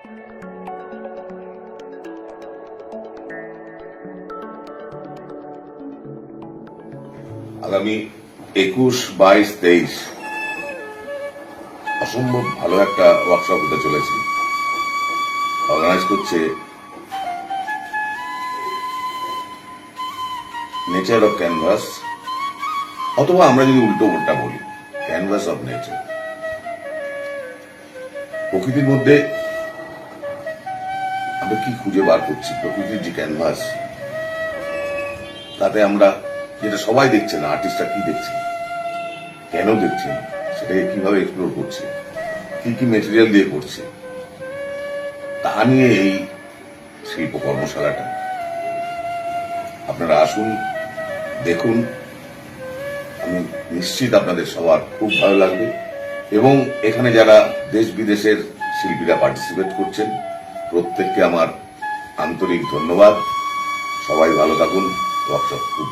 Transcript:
আগামী 21, 22, 23 অসম্ভব ভালো একটা ওয়ার্কশপ হতে চলেছে। অর্গানাইজ করছে নেচার অফ ক্যানভাস, অথবা আমরা যদি উল্টো উল্টা বলি ক্যানভাস অফ নেচার। প্রকৃতির মধ্যে আমরা কি খুঁজে বার করছি, প্রকৃতির যে ক্যানভাস, তাতে আমরা যেটা সবাই দেখছে না, আর্টিস্টরা কি দেখছে, কেন দেখছেন, সেটাকে কিভাবে এক্সপ্লোর করছে, কি কি মেটেরিয়াল দিয়ে করছে, তা নিয়ে এই শিল্প কর্মশালাটা। আপনারা আসুন, দেখুন, আমি নিশ্চিত আপনাদের সবার খুব ভালো লাগবে। এবং এখানে যারা দেশ বিদেশের শিল্পীরা পার্টিসিপেট করছেন, প্রত্যেককে আমার আন্তরিক ধন্যবাদ। সবাই ভালো থাকুন, ওয়ার্কশপ খুব